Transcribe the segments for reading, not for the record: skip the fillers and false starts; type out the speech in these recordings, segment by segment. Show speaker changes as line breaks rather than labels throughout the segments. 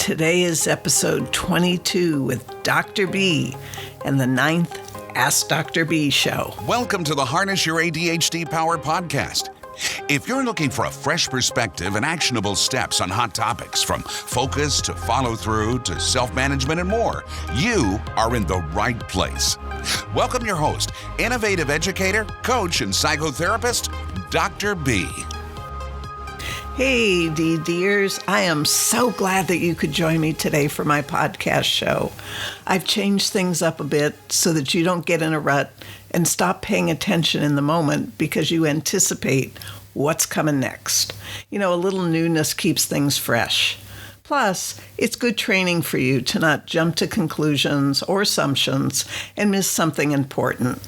Today is episode 22 with Dr. B and the 9th Ask Dr. B show.
Welcome to the Harness Your ADHD Power podcast. If you're looking for a fresh perspective and actionable steps on hot topics from focus to follow through to self-management and more, you are in the right place. Welcome your host, innovative educator, coach, and psychotherapist, Dr. B.
Hey, D-Dears. I am so glad that you could join me today for my podcast show. I've changed things up a bit so that you don't get in a rut and stop paying attention in the moment because you anticipate what's coming next. You know, a little newness keeps things fresh. Plus, it's good training for you to not jump to conclusions or assumptions and miss something important,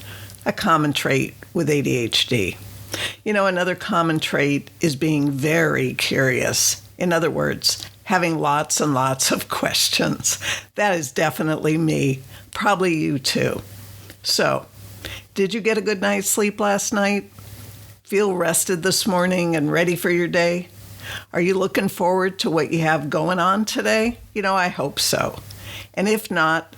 a common trait with ADHD. You know, another common trait is being very curious. In other words, having lots and lots of questions. That is definitely me. Probably you too. So, did you get a good night's sleep last night? Feel rested this morning and ready for your day? Are you looking forward to what you have going on today? You know, I hope so. And if not,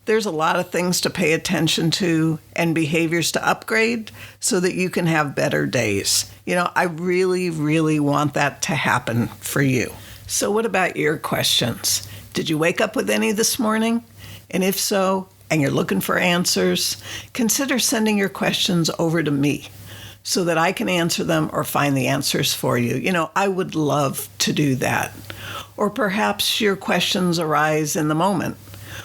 there's a lot of things to pay attention to and behaviors to upgrade so that you can have better days. You know, I really, really want that to happen for you. So what about your questions? Did you wake up with any this morning? And if so, and you're looking for answers, consider sending your questions over to me so that I can answer them or find the answers for you. You know, I would love to do that. Or perhaps your questions arise in the moment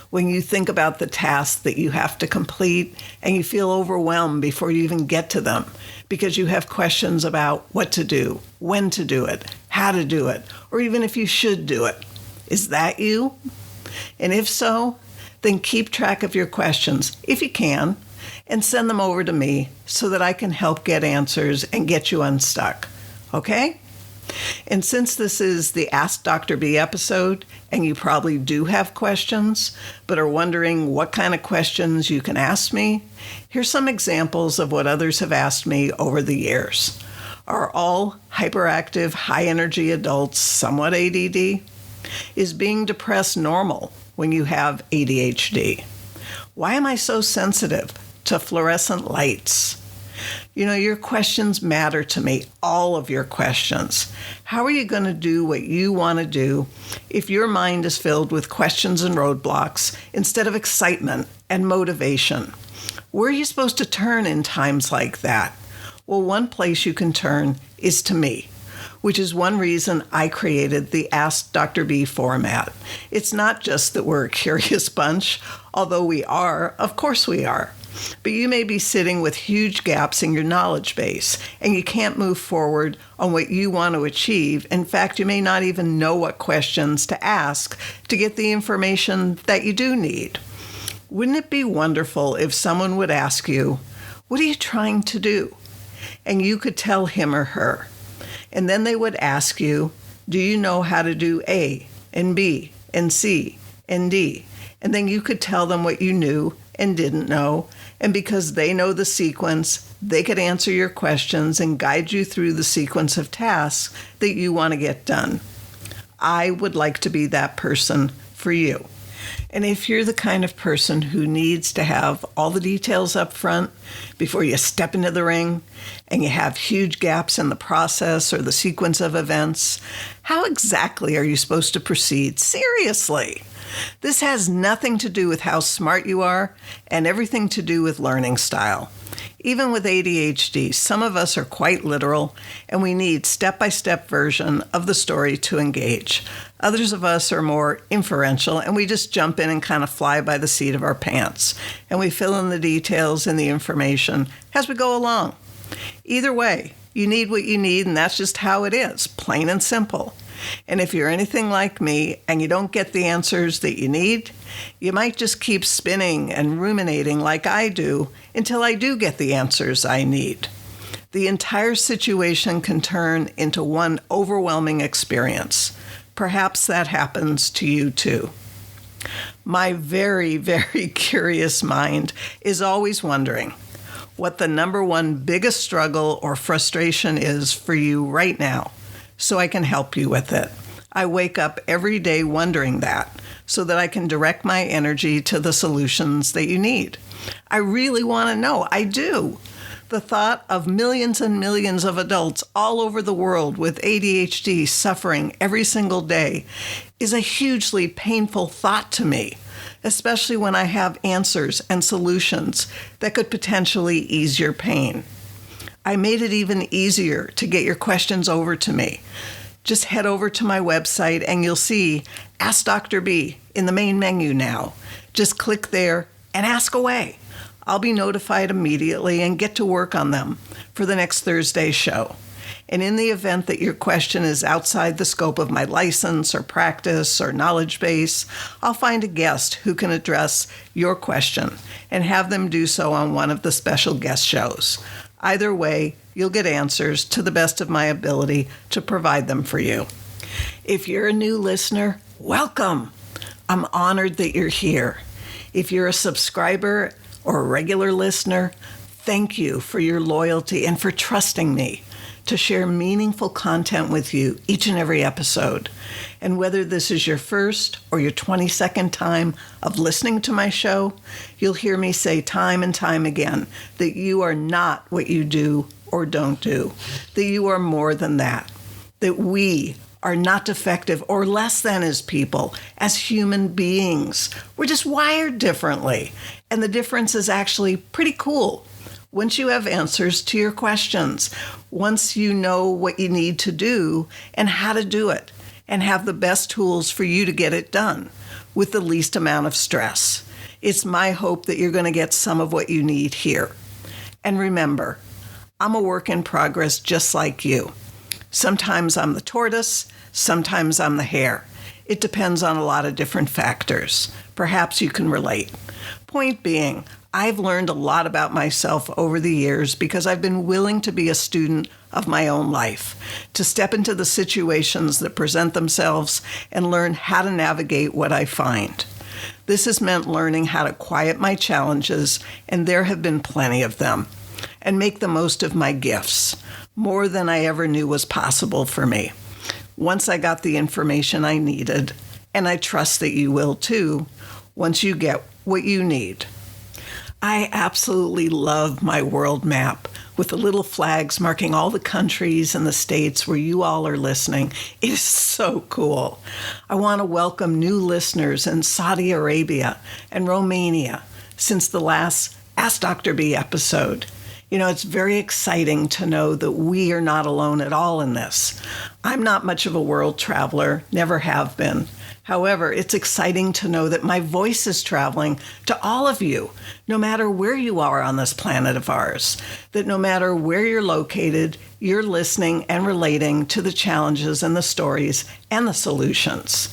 when you think about the tasks that you have to complete and you feel overwhelmed before you even get to them because you have questions about what to do, when to do it, how to do it, or even if you should do it. Is that you? And if so, then keep track of your questions, if you can, and send them over to me so that I can help get answers and get you unstuck. Okay? And since this is the Ask Dr. B episode, and you probably do have questions, but are wondering what kind of questions you can ask me, here's some examples of what others have asked me over the years. Are all hyperactive, high-energy adults somewhat ADD? Is being depressed normal when you have ADHD? Why am I so sensitive to fluorescent lights? You know, your questions matter to me, all of your questions. How are you going to do what you want to do if your mind is filled with questions and roadblocks instead of excitement and motivation? Where are you supposed to turn in times like that? Well, one place you can turn is to me, which is one reason I created the Ask Dr. B format. It's not just that we're a curious bunch, although we are, of course we are. But you may be sitting with huge gaps in your knowledge base, and you can't move forward on what you want to achieve. In fact, you may not even know what questions to ask to get the information that you do need. Wouldn't it be wonderful if someone would ask you, "What are you trying to do?" And you could tell him or her. And then they would ask you, "Do you know how to do A and B and C and D?" And then you could tell them what you knew and didn't know. And because they know the sequence, they could answer your questions and guide you through the sequence of tasks that you want to get done. I would like to be that person for you. And if you're the kind of person who needs to have all the details up front before you step into the ring, and you have huge gaps in the process or the sequence of events, how exactly are you supposed to proceed? Seriously. This has nothing to do with how smart you are and everything to do with learning style. Even with ADHD, some of us are quite literal and we need step-by-step version of the story to engage. Others of us are more inferential and we just jump in and kind of fly by the seat of our pants. And we fill in the details and the information as we go along. Either way, you need what you need and that's just how it is, plain and simple. And if you're anything like me and you don't get the answers that you need, you might just keep spinning and ruminating like I do until I do get the answers I need. The entire situation can turn into one overwhelming experience. Perhaps that happens to you too. My very, very curious mind is always wondering what the number one biggest struggle or frustration is for you right now, so I can help you with it. I wake up every day wondering that, so that I can direct my energy to the solutions that you need. I really want to know. I do. The thought of millions and millions of adults all over the world with ADHD suffering every single day is a hugely painful thought to me, especially when I have answers and solutions that could potentially ease your pain. I made it even easier to get your questions over to me. Just head over to my website and you'll see Ask Dr. B in the main menu now. Just click there and ask away. I'll be notified immediately and get to work on them for the next Thursday show. And in the event that your question is outside the scope of my license or practice or knowledge base, I'll find a guest who can address your question and have them do so on one of the special guest shows. Either way, you'll get answers to the best of my ability to provide them for you. If you're a new listener, welcome. I'm honored that you're here. If you're a subscriber or a regular listener, thank you for your loyalty and for trusting me to share meaningful content with you each and every episode. And whether this is your first or your 22nd time of listening to my show, you'll hear me say time and time again that you are not what you do or don't do, that you are more than that we are not defective or less than as people, as human beings. We're just wired differently. And the difference is actually pretty cool. Once you have answers to your questions, once you know what you need to do and how to do it, and have the best tools for you to get it done with the least amount of stress. It's my hope that you're going to get some of what you need here. And remember, I'm a work in progress just like you. Sometimes I'm the tortoise, sometimes I'm the hare. It depends on a lot of different factors. Perhaps you can relate. Point being, I've learned a lot about myself over the years because I've been willing to be a student of my own life, to step into the situations that present themselves and learn how to navigate what I find. This has meant learning how to quiet my challenges, and there have been plenty of them, and make the most of my gifts, more than I ever knew was possible for me. Once I got the information I needed, and I trust that you will too, once you get what you need. I absolutely love my world map with the little flags marking all the countries and the states where you all are listening. It is so cool. I want to welcome new listeners in Saudi Arabia and Romania since the last Ask Dr. B episode. You know, it's very exciting to know that we are not alone at all in this. I'm not much of a world traveler, never have been. However, it's exciting to know that my voice is traveling to all of you, no matter where you are on this planet of ours, that no matter where you're located, you're listening and relating to the challenges and the stories and the solutions.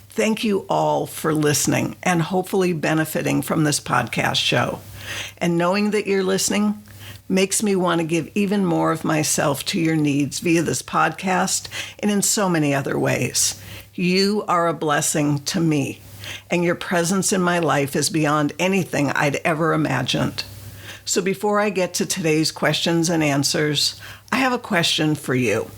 Thank you all for listening and hopefully benefiting from this podcast show. And knowing that you're listening makes me want to give even more of myself to your needs via this podcast and in so many other ways. You are a blessing to me, and your presence in my life is beyond anything I'd ever imagined. So before I get to today's questions and answers, I have a question for you.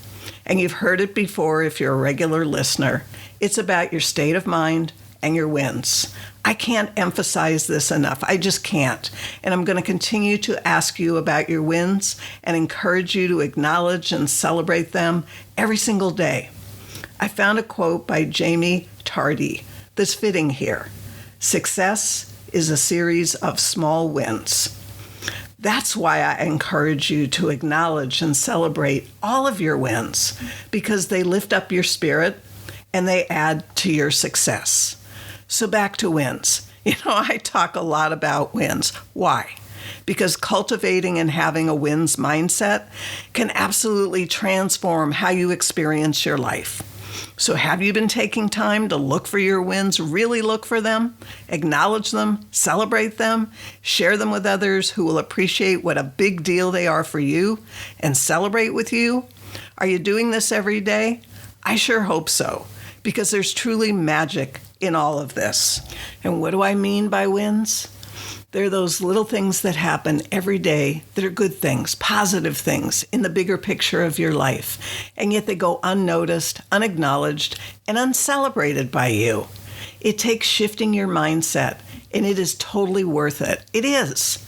And you've heard it before if you're a regular listener. It's about your state of mind and your wins. I can't emphasize this enough. I just can't. And I'm going to continue to ask you about your wins and encourage you to acknowledge and celebrate them every single day. I found a quote by Jamie Tardy that's fitting here. Success is a series of small wins. That's why I encourage you to acknowledge and celebrate all of your wins, because they lift up your spirit and they add to your success. So back to wins. You know, I talk a lot about wins. Why? Because cultivating and having a wins mindset can absolutely transform how you experience your life. So have you been taking time to look for your wins, really look for them, acknowledge them, celebrate them, share them with others who will appreciate what a big deal they are for you and celebrate with you? Are you doing this every day? I sure hope so, because there's truly magic in all of this. And what do I mean by wins? They're those little things that happen every day that are good things, positive things in the bigger picture of your life. And yet they go unnoticed, unacknowledged, and uncelebrated by you. It takes shifting your mindset, and it is totally worth it. It is.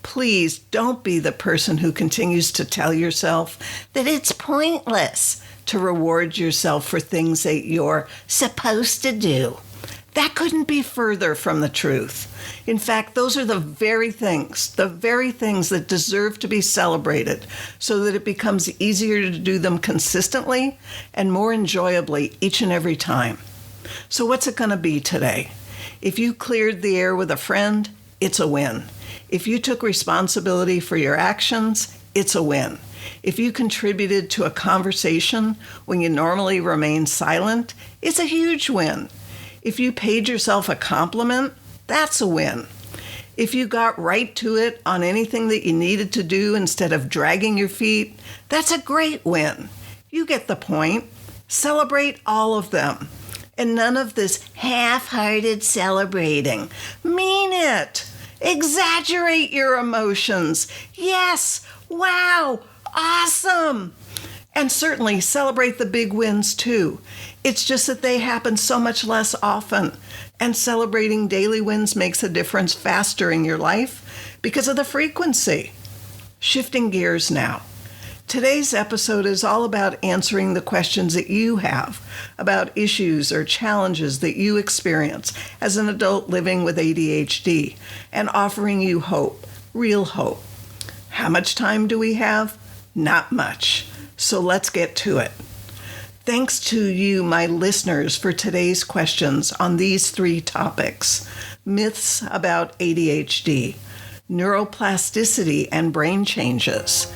Please don't be the person who continues to tell yourself that it's pointless to reward yourself for things that you're supposed to do. That couldn't be further from the truth. In fact, those are the very things that deserve to be celebrated so that it becomes easier to do them consistently and more enjoyably each and every time. So what's it going to be today? If you cleared the air with a friend, it's a win. If you took responsibility for your actions, it's a win. If you contributed to a conversation when you normally remain silent, it's a huge win. If you paid yourself a compliment, that's a win. If you got right to it on anything that you needed to do instead of dragging your feet, that's a great win. You get the point. Celebrate all of them. And none of this half-hearted celebrating. Mean it. Exaggerate your emotions. Yes, wow, awesome. And certainly celebrate the big wins too. It's just that they happen so much less often. And celebrating daily wins makes a difference faster in your life because of the frequency. Shifting gears now. Today's episode is all about answering the questions that you have about issues or challenges that you experience as an adult living with ADHD and offering you hope, real hope. How much time do we have? Not much. So let's get to it. Thanks to you, my listeners, for today's questions on these 3 topics: myths about ADHD, neuroplasticity and brain changes,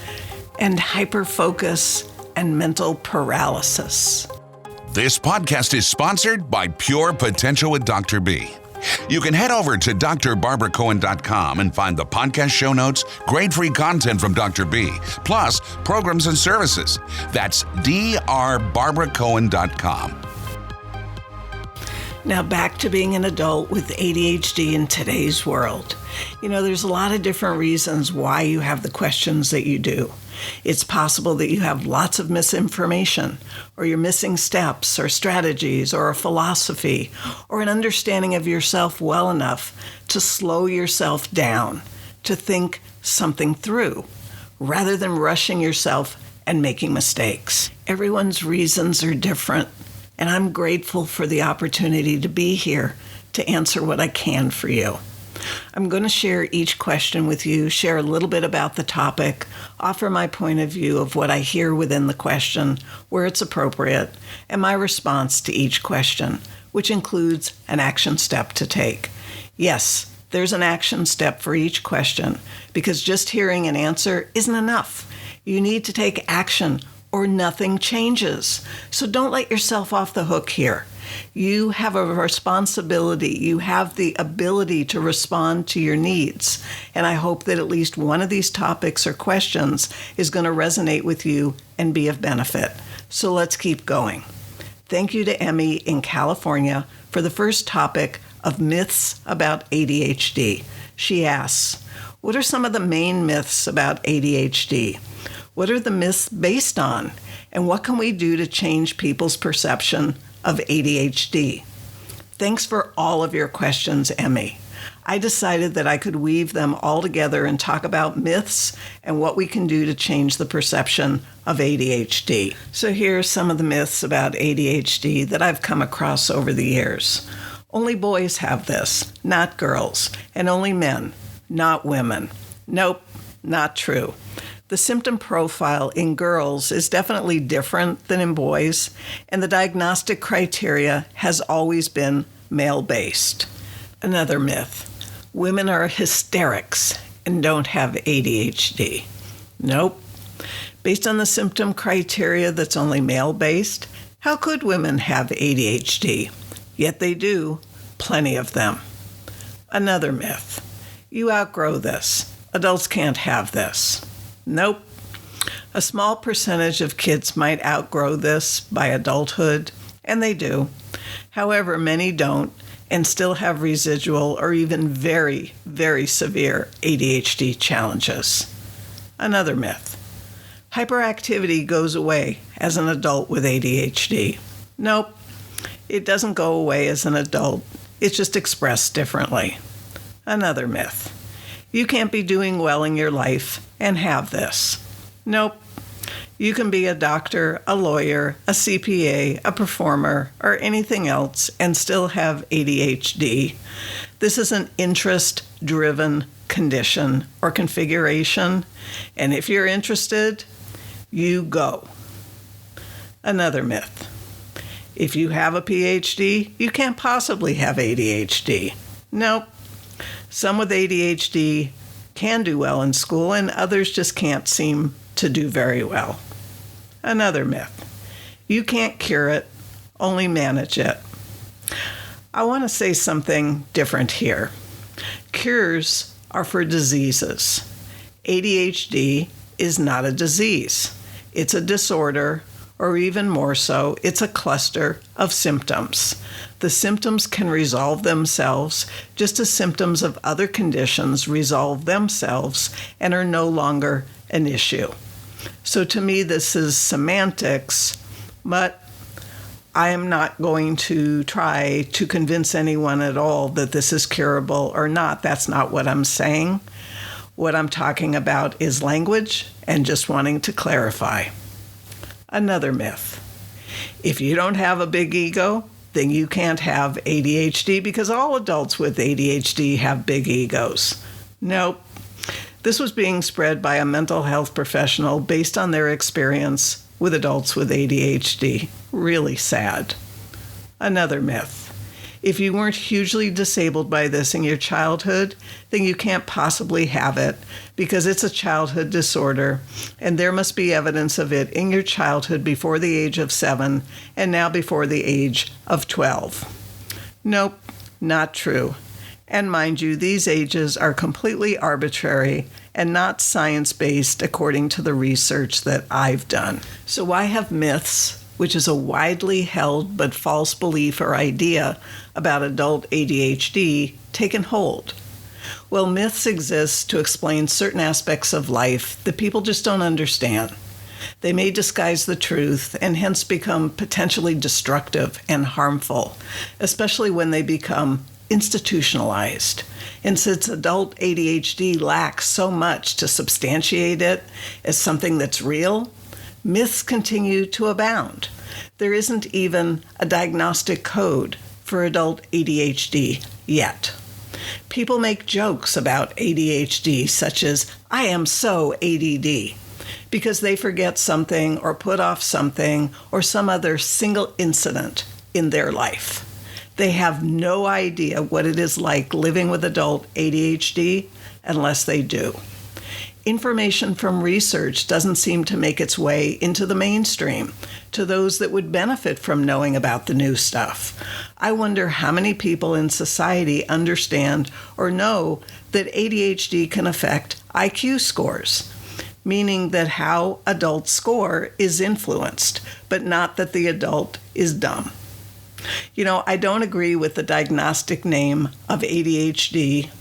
and hyperfocus and mental paralysis.
This podcast is sponsored by Pure Potential with Dr. B. You can head over to drbarbaracohen.com and find the podcast show notes, grade free content from Dr. B, plus programs and services. That's drbarbaracohen.com.
Now back to being an adult with ADHD in today's world. There's a lot of different reasons why you have the questions that you do. It's possible that you have lots of misinformation, or you're missing steps or strategies or a philosophy or an understanding of yourself well enough to slow yourself down, to think something through, rather than rushing yourself and making mistakes. Everyone's reasons are different, and I'm grateful for the opportunity to be here to answer what I can for you. I'm going to share each question with you, share a little bit about the topic, offer my point of view of what I hear within the question, where it's appropriate, and my response to each question, which includes an action step to take. Yes, there's an action step for each question, because just hearing an answer isn't enough. You need to take action or nothing changes. So don't let yourself off the hook here. You have a responsibility. You have the ability to respond to your needs. And I hope that at least one of these topics or questions is going to resonate with you and be of benefit. So let's keep going. Thank you to Emmy in California for the first topic of myths about ADHD. She asks, what are some of the main myths about ADHD? What are the myths based on? And what can we do to change people's perception of ADHD? Thanks for all of your questions, Emmy. I decided that I could weave them all together and talk about myths and what we can do to change the perception of ADHD. So here are some of the myths about ADHD that I've come across over the years. Only boys have this, not girls, and only men, not women. Nope, not true. The symptom profile in girls is definitely different than in boys, and the diagnostic criteria has always been male-based. Another myth, women are hysterics and don't have ADHD. Nope. Based on the symptom criteria that's only male-based, how could women have ADHD? Yet they do, plenty of them. Another myth, you outgrow this. Adults can't have this. Nope. A small percentage of kids might outgrow this by adulthood, and they do. However, many don't, and still have residual or even very, very severe ADHD challenges. Another myth. Hyperactivity goes away as an adult with ADHD. Nope, it doesn't go away as an adult. It's just expressed differently. Another myth. You can't be doing well in your life and have this. Nope. You can be a doctor, a lawyer, a CPA, a performer, or anything else and still have ADHD. This is an interest-driven condition or configuration, and if you're interested, you go. Another myth. If you have a PhD, you can't possibly have ADHD. Nope. Some with ADHD can do well in school, and others just can't seem to do very well. Another myth. You can't cure it, only manage it. I want to say something different here. Cures are for diseases. ADHD is not a disease. It's a disorder, or even more so, it's a cluster of symptoms. The symptoms can resolve themselves just as symptoms of other conditions resolve themselves and are no longer an issue. So to me, this is semantics, but I am not going to try to convince anyone at all that this is curable or not. That's not what I'm saying. What I'm talking about is language and just wanting to clarify. Another myth. If you don't have a big ego, then you can't have ADHD because all adults with ADHD have big egos. Nope. This was being spread by a mental health professional based on their experience with adults with ADHD. Really sad. Another myth. If you weren't hugely disabled by this in your childhood, then you can't possibly have it because it's a childhood disorder, and there must be evidence of it in your childhood before the age of 7 and now before the age of 12. Nope, not true. And mind you, these ages are completely arbitrary and not science-based according to the research that I've done. So why have myths, which is a widely held but false belief or idea about adult ADHD, taken hold? Well, myths exist to explain certain aspects of life that people just don't understand. They may disguise the truth and hence become potentially destructive and harmful, especially when they become institutionalized. And since adult ADHD lacks so much to substantiate it as something that's real, myths continue to abound. There isn't even a diagnostic code for adult ADHD yet. People make jokes about ADHD, such as, "I am so ADD," because they forget something or put off something or some other single incident in their life. They have no idea what it is like living with adult ADHD unless they do. Information from research doesn't seem to make its way into the mainstream to those that would benefit from knowing about the new stuff. I wonder how many people in society understand or know that ADHD can affect IQ scores, meaning that how adults score is influenced, but not that the adult is dumb. You know, I don't agree with the diagnostic name of ADHD,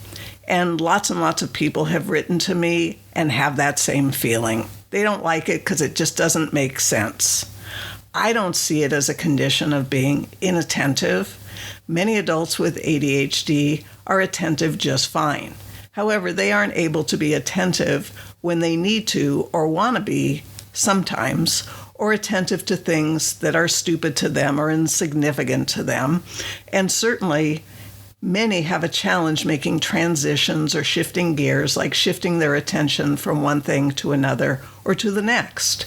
and lots of people have written to me and have that same feeling. They don't like it because it just doesn't make sense. I don't see it as a condition of being inattentive. Many adults with ADHD are attentive just fine. However, they aren't able to be attentive when they need to or want to be sometimes, or attentive to things that are stupid to them or insignificant to them. And certainly, many have a challenge making transitions or shifting gears, like shifting their attention from one thing to another or to the next.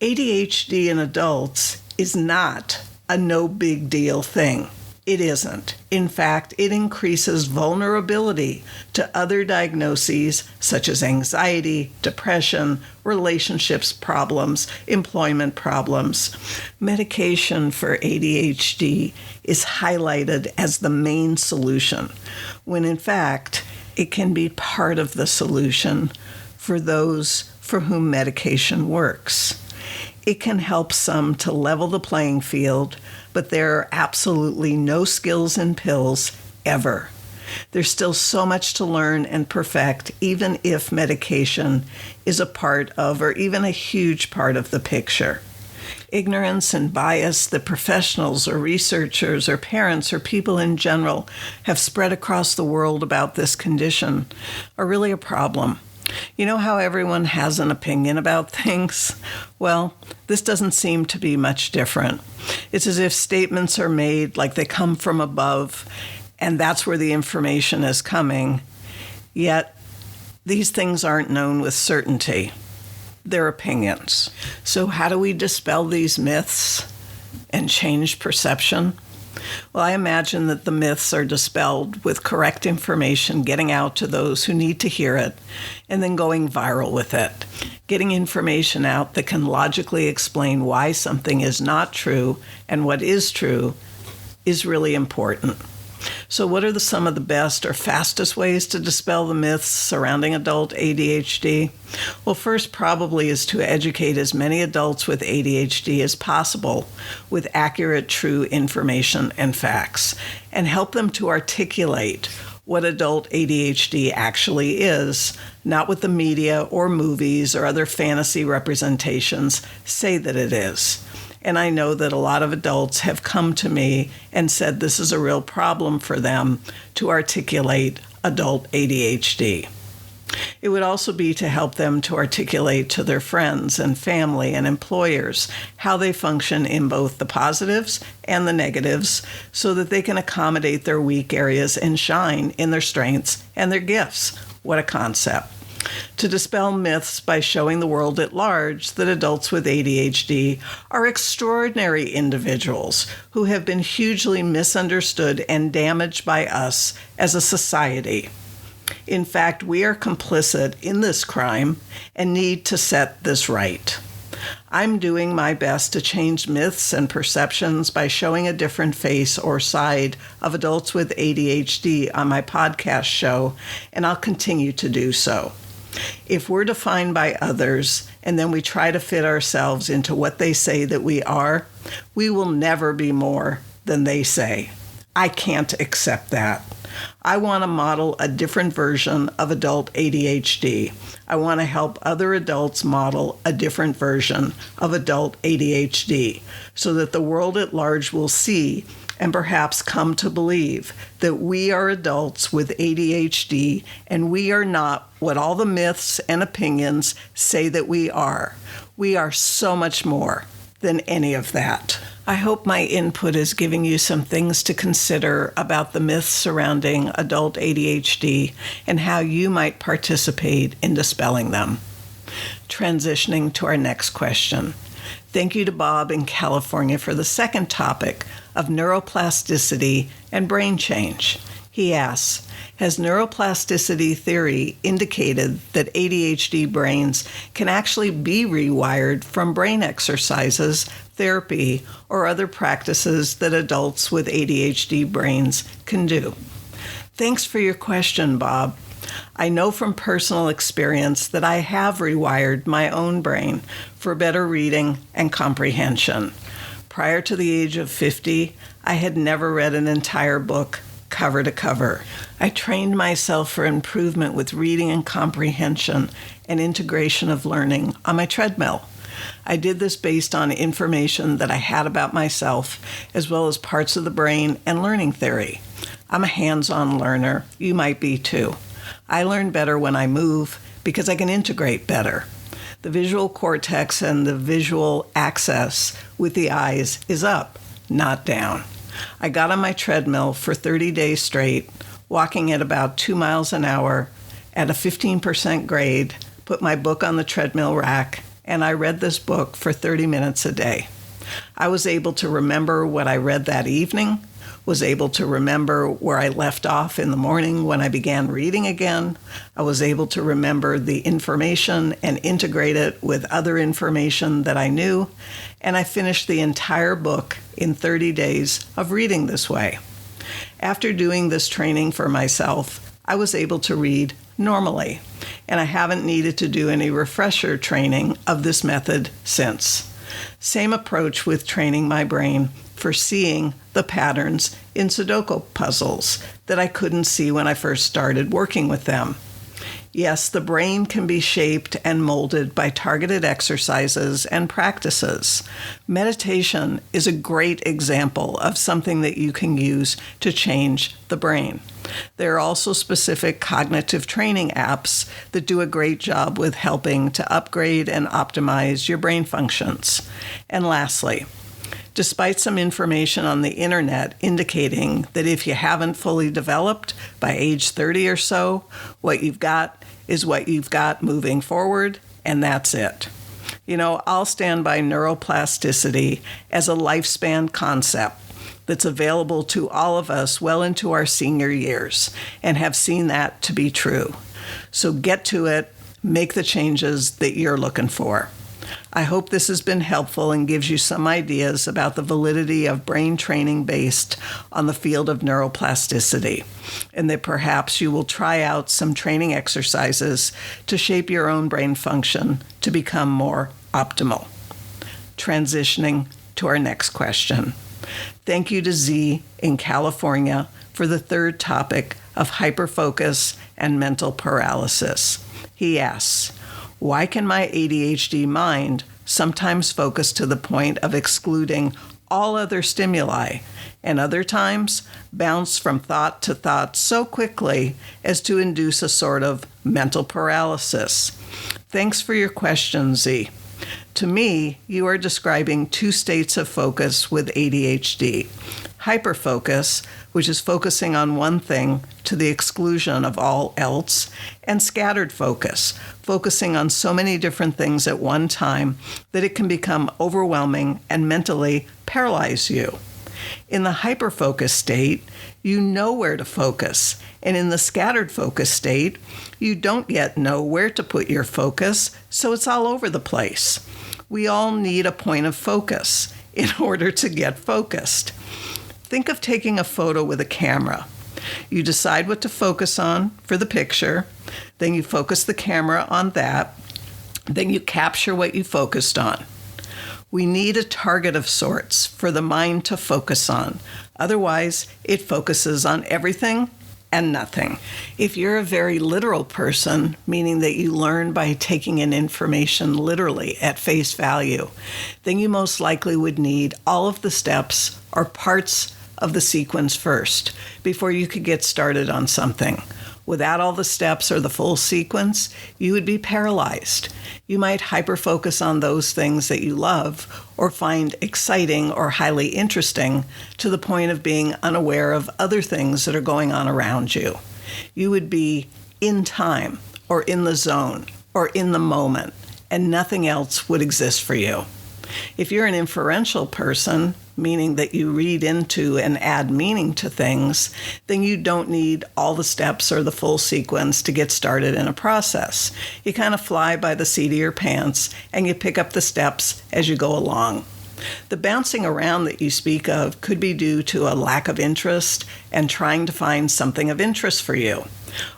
ADHD in adults is not a no big deal thing. It isn't. In fact, it increases vulnerability to other diagnoses such as anxiety, depression, relationships problems, employment problems. Medication for ADHD is highlighted as the main solution, when in fact, it can be part of the solution for those for whom medication works. It can help some to level the playing field but there are absolutely no skills in pills ever. There's still so much to learn and perfect, even if medication is a part of, or even a huge part of the picture. Ignorance and bias that professionals or researchers or parents or people in general have spread across the world about this condition are really a problem. You know how everyone has an opinion about things? Well, this doesn't seem to be much different. It's as if statements are made like they come from above, and that's where the information is coming. Yet, these things aren't known with certainty. They're opinions. So how do we dispel these myths and change perception? Well, I imagine that the myths are dispelled with correct information getting out to those who need to hear it, and then going viral with it. Getting information out that can logically explain why something is not true and what is true is really important. So what are some of the best or fastest ways to dispel the myths surrounding adult ADHD? Well, first probably is to educate as many adults with ADHD as possible with accurate, true information and facts, and help them to articulate what adult ADHD actually is, not what the media or movies or other fantasy representations say that it is. And I know that a lot of adults have come to me and said this is a real problem for them to articulate adult ADHD. It would also be to help them to articulate to their friends and family and employers how they function in both the positives and the negatives so that they can accommodate their weak areas and shine in their strengths and their gifts. What a concept. To dispel myths by showing the world at large that adults with ADHD are extraordinary individuals who have been hugely misunderstood and damaged by us as a society. In fact, we are complicit in this crime and need to set this right. I'm doing my best to change myths and perceptions by showing a different face or side of adults with ADHD on my podcast show, and I'll continue to do so. If we're defined by others and then we try to fit ourselves into what they say that we are, we will never be more than they say. I can't accept that. I want to model a different version of adult ADHD. I want to help other adults model a different version of adult ADHD so that the world at large will see and perhaps come to believe that we are adults with ADHD and we are not what all the myths and opinions say that we are. We are so much more than any of that. I hope my input is giving you some things to consider about the myths surrounding adult ADHD and how you might participate in dispelling them. Transitioning to our next question. Thank you to Bob in California for the second topic of neuroplasticity and brain change. He asks, has neuroplasticity theory indicated that ADHD brains can actually be rewired from brain exercises, therapy, or other practices that adults with ADHD brains can do? Thanks for your question, Bob. I know from personal experience that I have rewired my own brain for better reading and comprehension. Prior to the age of 50, I had never read an entire book cover to cover. I trained myself for improvement with reading and comprehension and integration of learning on my treadmill. I did this based on information that I had about myself, as well as parts of the brain and learning theory. I'm a hands-on learner. You might be too. I learn better when I move because I can integrate better. The visual cortex and the visual access with the eyes is up, not down. I got on my treadmill for 30 days straight, walking at about 2 miles an hour at a 15% grade, put my book on the treadmill rack, and I read this book for 30 minutes a day. I was able to remember what I read that evening, was able to remember where I left off in the morning when I began reading again. I was able to remember the information and integrate it with other information that I knew, and I finished the entire book in 30 days of reading this way. After doing this training for myself, I was able to read normally, and I haven't needed to do any refresher training of this method since. Same approach with training my brain for for seeing the patterns in Sudoku puzzles that I couldn't see when I first started working with them. Yes, the brain can be shaped and molded by targeted exercises and practices. Meditation is a great example of something that you can use to change the brain. There are also specific cognitive training apps that do a great job with helping to upgrade and optimize your brain functions. And lastly, despite some information on the internet indicating that if you haven't fully developed by age 30 or so, what you've got is what you've got moving forward, and that's it. I'll stand by neuroplasticity as a lifespan concept that's available to all of us well into our senior years and have seen that to be true. So get to it, make the changes that you're looking for. I hope this has been helpful and gives you some ideas about the validity of brain training based on the field of neuroplasticity, and that perhaps you will try out some training exercises to shape your own brain function to become more optimal. Transitioning to our next question. Thank you to Z in California for the third topic of hyperfocus and mental paralysis. He asks, why can my ADHD mind sometimes focus to the point of excluding all other stimuli, and other times bounce from thought to thought so quickly as to induce a sort of mental paralysis? Thanks for your question, Z. To me, you are describing two states of focus with ADHD. Hyperfocus, which is focusing on one thing to the exclusion of all else, and scattered focus, focusing on so many different things at one time that it can become overwhelming and mentally paralyze you. In the hyperfocus state, you know where to focus, and in the scattered focus state, you don't yet know where to put your focus, so it's all over the place. We all need a point of focus in order to get focused. Think of taking a photo with a camera. You decide what to focus on for the picture, then you focus the camera on that, then you capture what you focused on. We need a target of sorts for the mind to focus on. Otherwise, it focuses on everything and nothing. If you're a very literal person, meaning that you learn by taking in information literally at face value, then you most likely would need all of the steps or parts of the sequence first before you could get started on something. Without all the steps or the full sequence, you would be paralyzed. You might hyperfocus on those things that you love or find exciting or highly interesting to the point of being unaware of other things that are going on around you. You would be in time or in the zone or in the moment, and nothing else would exist for you. If you're an inferential person, meaning that you read into and add meaning to things, then you don't need all the steps or the full sequence to get started in a process. You kind of fly by the seat of your pants and you pick up the steps as you go along. The bouncing around that you speak of could be due to a lack of interest and trying to find something of interest for you.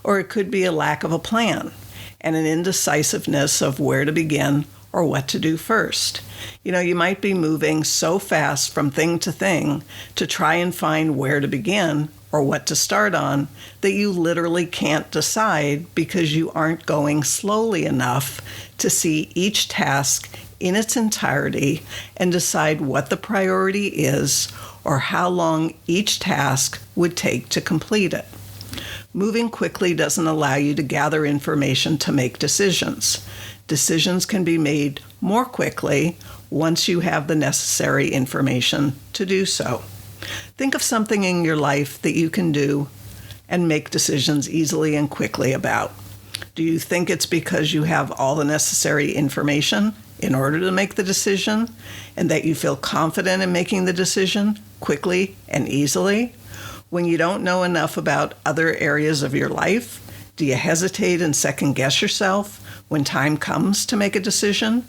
Or it could be a lack of a plan and an indecisiveness of where to begin or what to do first. You might be moving so fast from thing to thing to try and find where to begin or what to start on that you literally can't decide because you aren't going slowly enough to see each task in its entirety and decide what the priority is or how long each task would take to complete it. Moving quickly doesn't allow you to gather information to make decisions. Decisions can be made more quickly once you have the necessary information to do so. Think of something in your life that you can do and make decisions easily and quickly about. Do you think it's because you have all the necessary information in order to make the decision and that you feel confident in making the decision quickly and easily? When you don't know enough about other areas of your life, do you hesitate and second guess yourself when time comes to make a decision?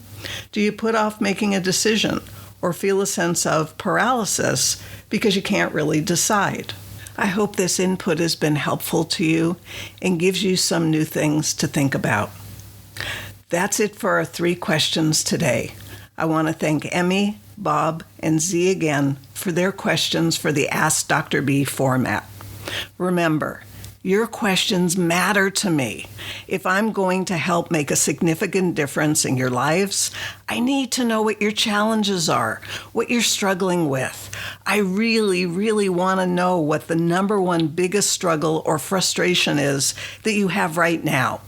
Do you put off making a decision or feel a sense of paralysis because you can't really decide? I hope this input has been helpful to you and gives you some new things to think about. That's it for our 3 questions today. I want to thank Emmy, Bob, and Z again for their questions for the Ask Dr. B format. Remember, your questions matter to me. If I'm going to help make a significant difference in your lives, I need to know what your challenges are, what you're struggling with. I really, really want to know what the number one biggest struggle or frustration is that you have right now.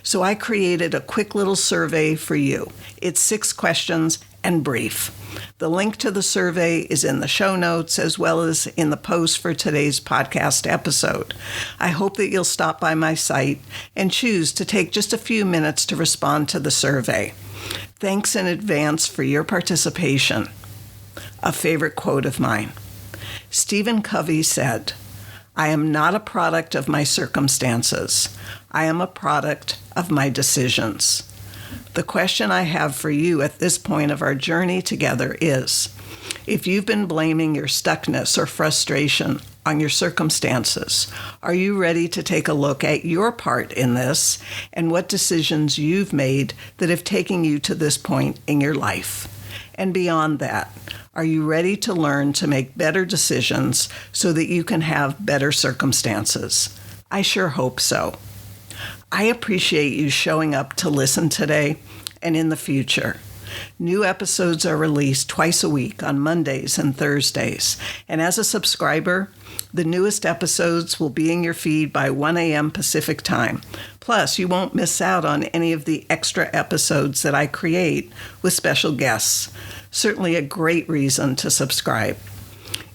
So I created a quick little survey for you. It's 6 questions and brief. The link to the survey is in the show notes as well as in the post for today's podcast episode. I hope that you'll stop by my site and choose to take just a few minutes to respond to the survey. Thanks in advance for your participation. A favorite quote of mine. Stephen Covey said, "I am not a product of my circumstances. I am a product of my decisions." The question I have for you at this point of our journey together is, if you've been blaming your stuckness or frustration on your circumstances, are you ready to take a look at your part in this and what decisions you've made that have taken you to this point in your life? And beyond that, are you ready to learn to make better decisions so that you can have better circumstances? I sure hope so. I appreciate you showing up to listen today and in the future. New episodes are released twice a week on Mondays and Thursdays. And as a subscriber, the newest episodes will be in your feed by 1 a.m. Pacific time. Plus, you won't miss out on any of the extra episodes that I create with special guests. Certainly a great reason to subscribe.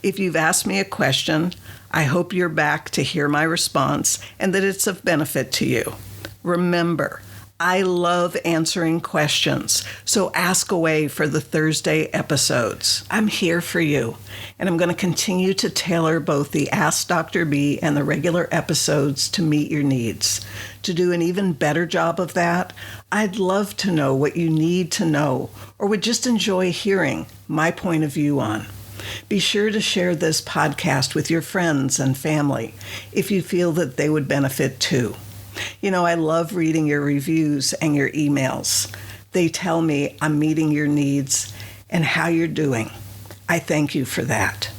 If you've asked me a question, I hope you're back to hear my response and that it's of benefit to you. Remember, I love answering questions, so ask away for the Thursday episodes. I'm here for you, and I'm going to continue to tailor both the Ask Dr. B and the regular episodes to meet your needs. To do an even better job of that, I'd love to know what you need to know or would just enjoy hearing my point of view on. Be sure to share this podcast with your friends and family if you feel that they would benefit too. You know, I love reading your reviews and your emails. They tell me I'm meeting your needs and how you're doing. I thank you for that.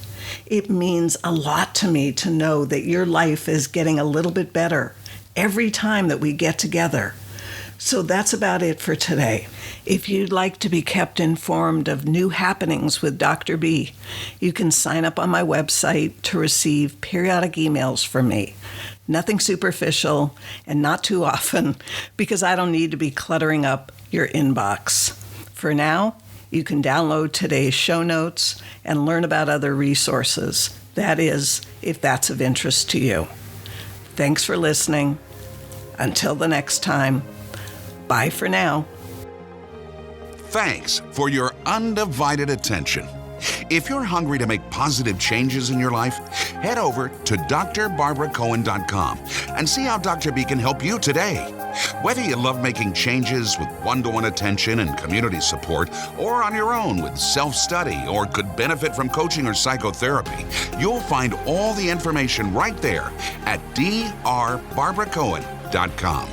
It means a lot to me to know that your life is getting a little bit better every time that we get together. So that's about it for today. If you'd like to be kept informed of new happenings with Dr. B, you can sign up on my website to receive periodic emails from me. Nothing superficial and not too often, because I don't need to be cluttering up your inbox. For now, you can download today's show notes and learn about other resources. That is, if that's of interest to you. Thanks for listening. Until the next time, bye for now.
Thanks for your undivided attention. If you're hungry to make positive changes in your life, head over to drbarbaracohen.com and see how Dr. B can help you today. Whether you love making changes with one-to-one attention and community support, or on your own with self-study, or could benefit from coaching or psychotherapy, you'll find all the information right there at drbarbaracohen.com.